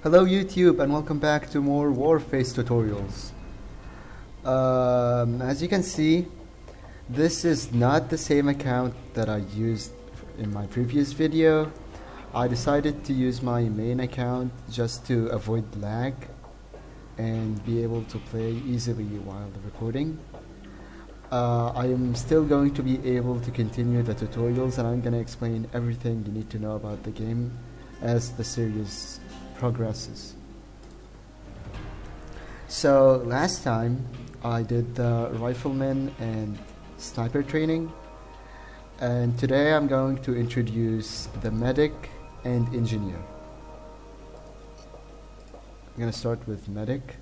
Hello YouTube and welcome back to more Warface tutorials. As you can see, this is not the same account that I used in my previous video. I decided to use my main account just to avoid lag and be able to play easily while recording. I am still going to be able to continue the tutorials, and I'm going to explain everything you need to know about the game as the series progresses. So last time I did the rifleman and sniper training, and today I'm going to introduce the medic and engineer. I'm going to start with medic.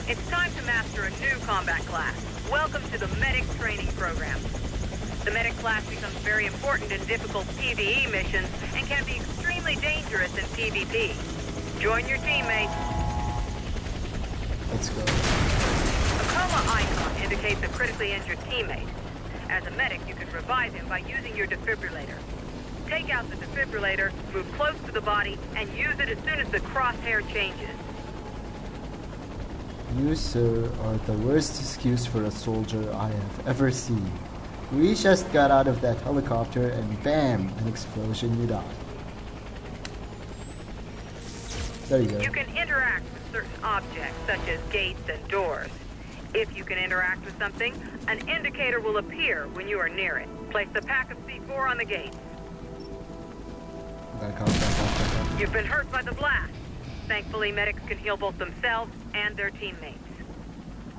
It's time to master a new combat class. Welcome to the Medic Training Program. The Medic class becomes very important in difficult PvE missions and can be extremely dangerous in PvP. Join your teammates. Let's go. A coma icon indicates a critically injured teammate. As a medic, you can revive him by using your defibrillator. Take out the defibrillator, move close to the body, and use it as soon as the crosshair changes. You, sir, are the worst excuse for a soldier I have ever seen. We just got out of that helicopter and bam, an explosion, you die. There you go. You can interact with certain objects, such as gates and doors. If you can interact with something, an indicator will appear when you are near it. Place the pack of C4 on the gate. Back up. You've been hurt by the blast. Thankfully, medics can heal both themselves and their teammates.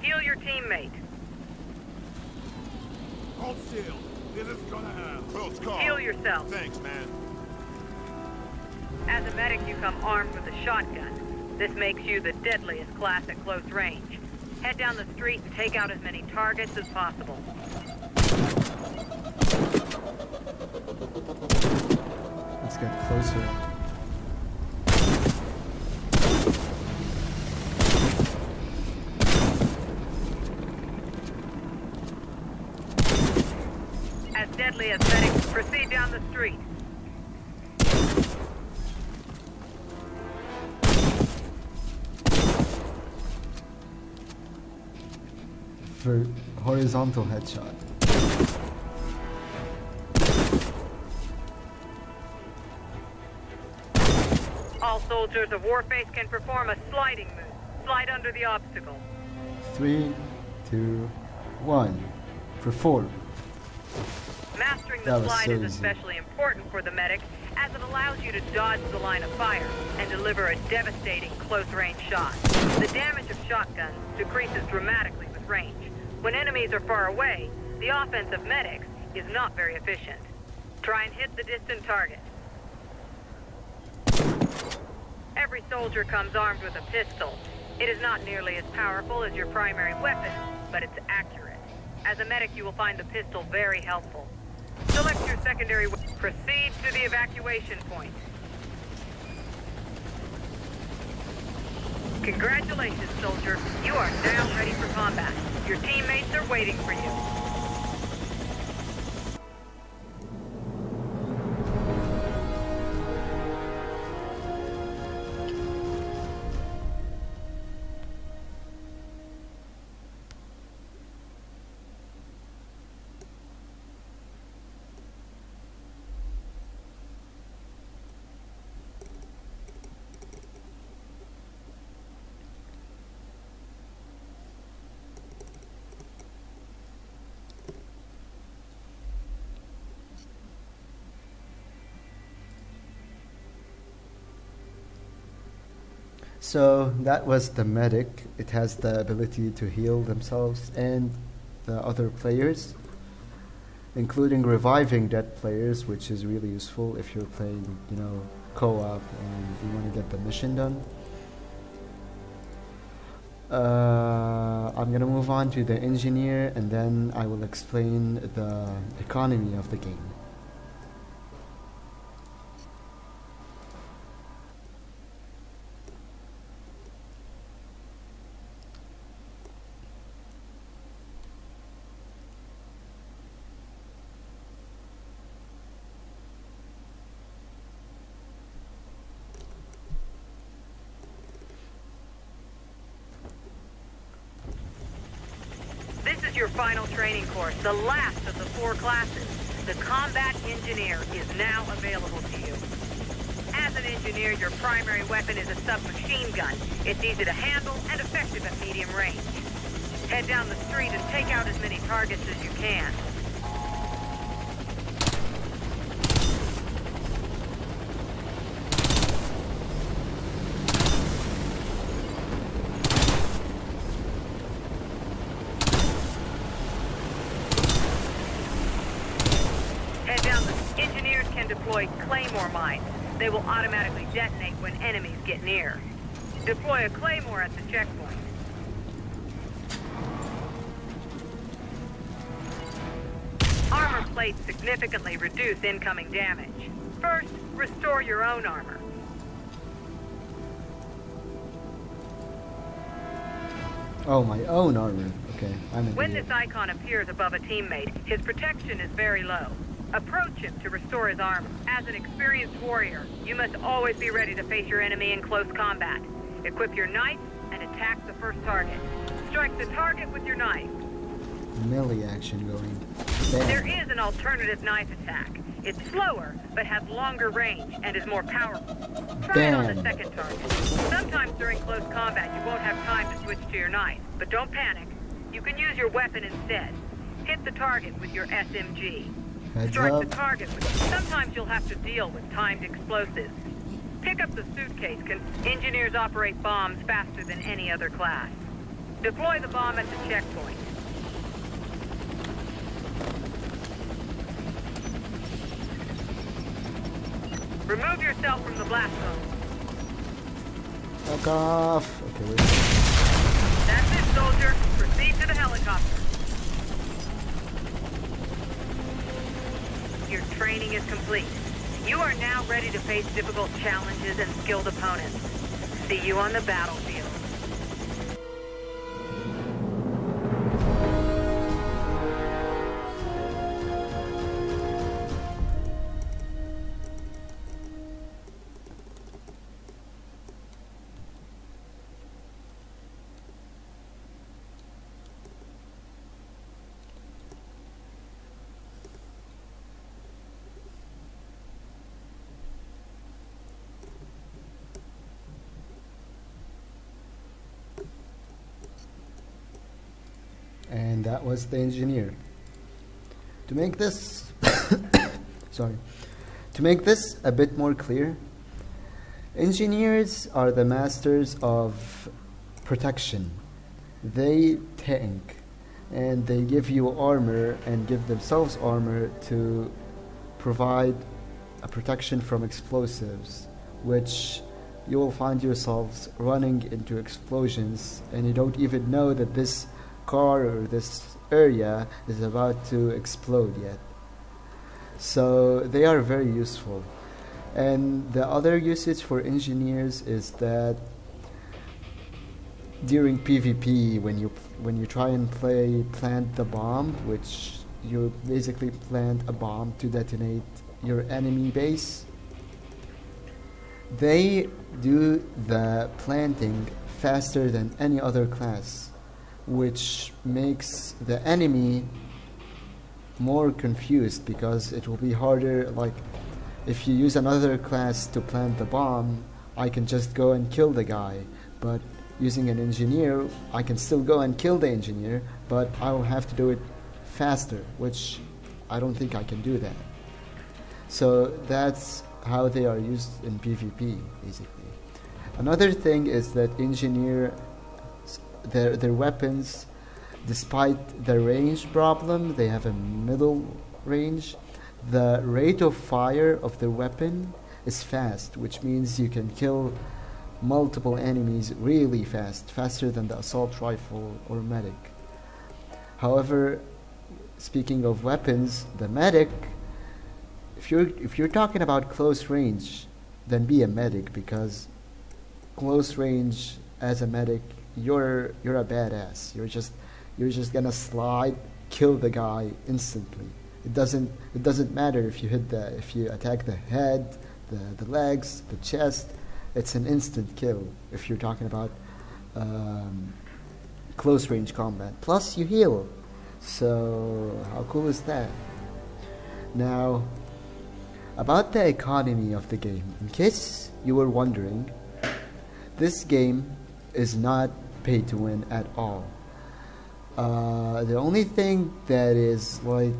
Heal your teammate. Hold still. This is gonna happen. Close call. Heal yourself. Thanks, man. As a medic, you come armed with a shotgun. This makes you the deadliest class at close range. Head down the street and take out as many targets as possible. Let's get closer. As deadly as medics, proceed down the street. For horizontal headshot. All soldiers of Warface can perform a sliding move. Slide under the obstacle. 3, 2, 1. Perform. Mastering That the was slide so is easy. especially important for the medic, as it allows you to dodge the line of fire and deliver a devastating close-range shot. The damage of shotguns decreases dramatically with range. When enemies are far away, the offense of medics is not very efficient. Try and hit the distant target. Every soldier comes armed with a pistol. It is not nearly as powerful as your primary weapon, but it's accurate. As a medic, you will find the pistol very helpful. Select your secondary weapon. Proceed to the evacuation point. Congratulations, soldier. You are now ready for combat. Your teammates are waiting for you. So that was the medic. It has the ability to heal themselves and the other players, including reviving dead players, which is really useful if you're playing, co-op and you want to get the mission done. I'm gonna move on to the engineer, and then I will explain the economy of the game. This is your final training course, the last of the 4 classes. The Combat Engineer is now available to you. As an engineer, your primary weapon is a submachine gun. It's easy to handle and effective at medium range. Head down the street and take out as many targets as you can. Head down the... Engineers can deploy claymore mines. They will automatically detonate when enemies get near. Deploy a claymore at the checkpoint. Armor plates significantly reduce incoming damage. First, restore your own armor. Oh, my own armor. Okay, I'm an When idiot. this icon appears above a teammate, his protection is very low. Approach him to restore his armor. As an experienced warrior, you must always be ready to face your enemy in close combat. Equip your knife and attack the first target. Strike the target with your knife. Melee action going. There Bam. is an alternative knife attack. It's slower, but has longer range and is more powerful. Try it on the Bam. second target. Sometimes during close combat, you won't have time to switch to your knife, but don't panic. You can use your weapon instead. Hit the target with your SMG. Heads Strike up. the target with... Sometimes you'll have to deal with timed explosives. Pick up the suitcase. Engineers operate bombs faster than any other class. Deploy the bomb at the checkpoint. Remove yourself from the blast zone. Fuck off. Okay, wait. That's it, soldier. Proceed to the helicopter. Your training is complete. You are now ready to face difficult challenges and skilled opponents. See you on the battlefield. And that was the engineer. To make this sorry, to make this a bit more clear, engineers are the masters of protection. They tank, and they give you armor and give themselves armor to provide a protection from explosives, which you will find yourselves running into explosions, and you don't even know that this car or this area is about to explode yet. So they are very useful. And the other usage for engineers is that during PvP, when you try and plant the bomb, which you basically plant a bomb to detonate your enemy base, they do the planting faster than any other class, which makes the enemy more confused, because it will be harder. Like, if you use another class to plant the bomb, I can just go and kill the guy, but using an engineer, I can still go and kill the engineer, but I will have to do it faster, which I don't think I can do that. So that's how they are used in PvP, basically. Another thing is that engineer, their weapons, despite the range problem, they have a middle range. The rate of fire of their weapon is fast, which means you can kill multiple enemies really fast, faster than the assault rifle or medic. However, speaking of weapons, the medic, if you're talking about close range, then be a medic, because close range as a medic, you're a badass. You're just gonna slide, kill the guy instantly. It doesn't matter if you attack the head, the legs, the chest. It's an instant kill if you're talking about close range combat. Plus you heal. So how cool is that? Now, about the economy of the game, in case you were wondering, this game is not pay to win at all. The only thing that is like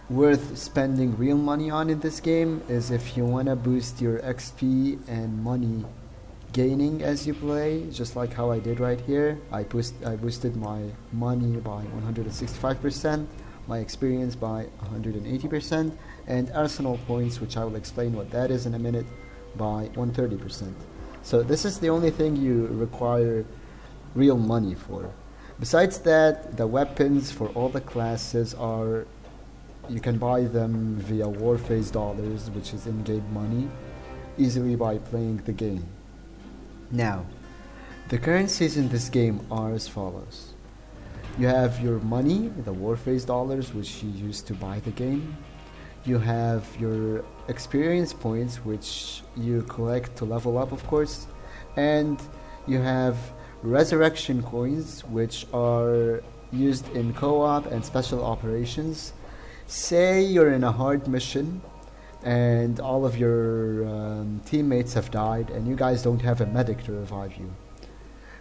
worth spending real money on in this game is if you want to boost your XP and money gaining as you play, just like how I did right here. I boosted my money by 165%, my experience by 180%, and arsenal points, which I will explain what that is in a minute, by 130%. So this is the only thing you require real money for. Besides that, the weapons for all the classes are, you can buy them via Warface dollars, which is in-game money, easily by playing the game. Now, the currencies in this game are as follows. You have your money, the Warface dollars, which you use to buy the game. You have your experience points, which you collect to level up, of course. And you have resurrection coins, which are used in co-op and special operations. Say you're in a hard mission and all of your teammates have died and you guys don't have a medic to revive you.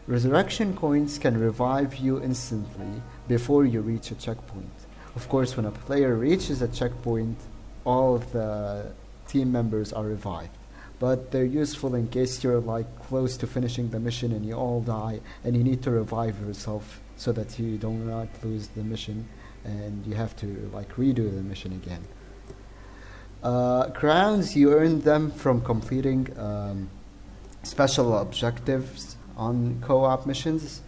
Resurrection coins can revive you instantly before you reach a checkpoint. Of course, when a player reaches a checkpoint, all of the team members are revived. But they're useful in case you're like close to finishing the mission and you all die and you need to revive yourself so that you do not lose the mission and you have to like redo the mission again. Crowns, you earn them from completing special objectives on co-op missions,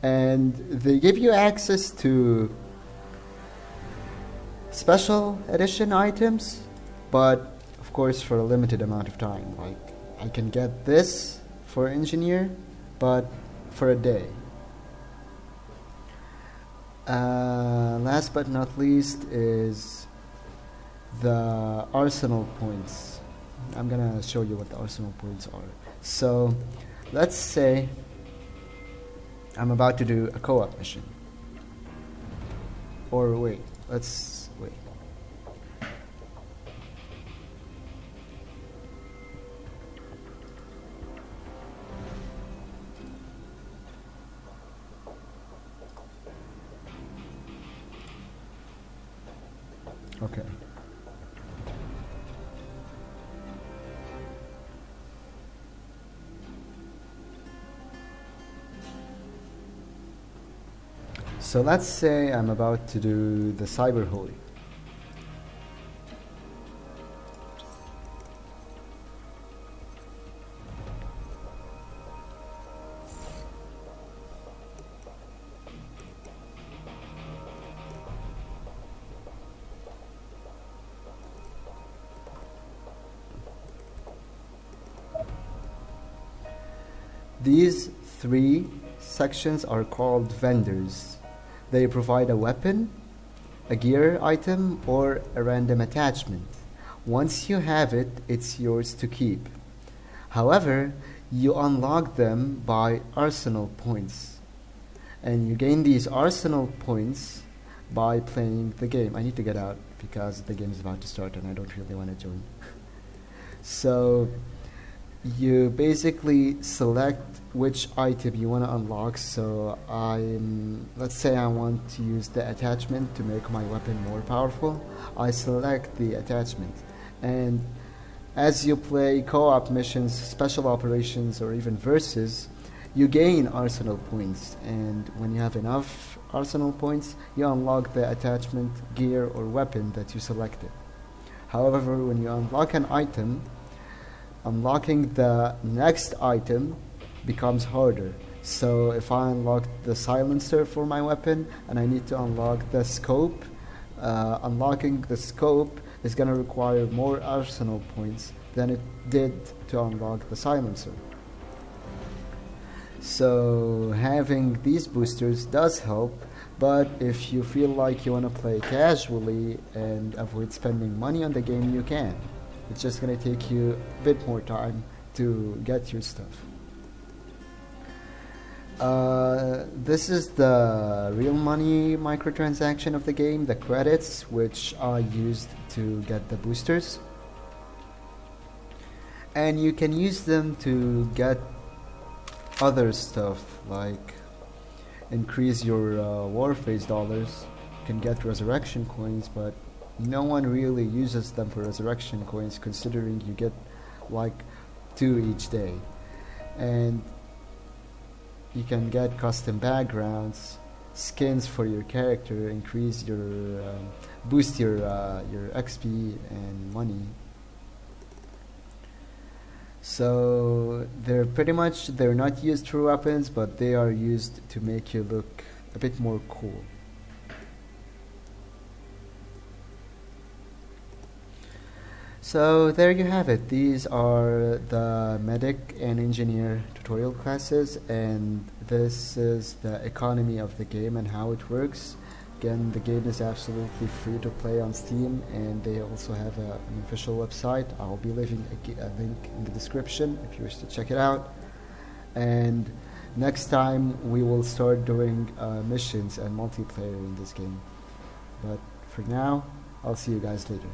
and they give you access to special edition items, but of course for a limited amount of time. Like I can get this for engineer, but for a day. Last but not least is the arsenal points. I'm gonna show you what the arsenal points are. So let's say I'm about to do a co-op mission. Or wait. Okay. So let's say I'm about to do the Cyber Holy. These three sections are called vendors. They provide a weapon, a gear item, or a random attachment. Once you have it, it's yours to keep. However, you unlock them by arsenal points. And you gain these arsenal points by playing the game. I need to get out because the game is about to start and I don't really want to join. So you basically select which item you want to unlock. So let's say I want to use the attachment to make my weapon more powerful. I select the attachment, and as you play co-op missions, special operations, or even versus, you gain arsenal points, and when you have enough arsenal points, you unlock the attachment, gear, or weapon that you selected. However, when you unlock an item, unlocking the next item becomes harder. So if I unlock the silencer for my weapon and I need to unlock the scope, unlocking the scope is going to require more arsenal points than it did to unlock the silencer. So having these boosters does help, but if you feel like you want to play casually and avoid spending money on the game, you can. It's just going to take you a bit more time to get your stuff. This is the real money microtransaction of the game, the credits, which I used to get the boosters. And you can use them to get other stuff, like increase your Warface dollars. You can get resurrection coins, but no one really uses them for resurrection coins, considering you get like 2 each day. And you can get custom backgrounds, skins for your character, increase your boost your XP and money. So they're not used for weapons, but they are used to make you look a bit more cool. So there you have it. These are the medic and engineer tutorial classes, and this is the economy of the game and how it works. Again, the game is absolutely free to play on Steam, and they also have an official website. I'll be leaving a link in the description if you wish to check it out. And next time we will start doing missions and multiplayer in this game. But for now, I'll see you guys later.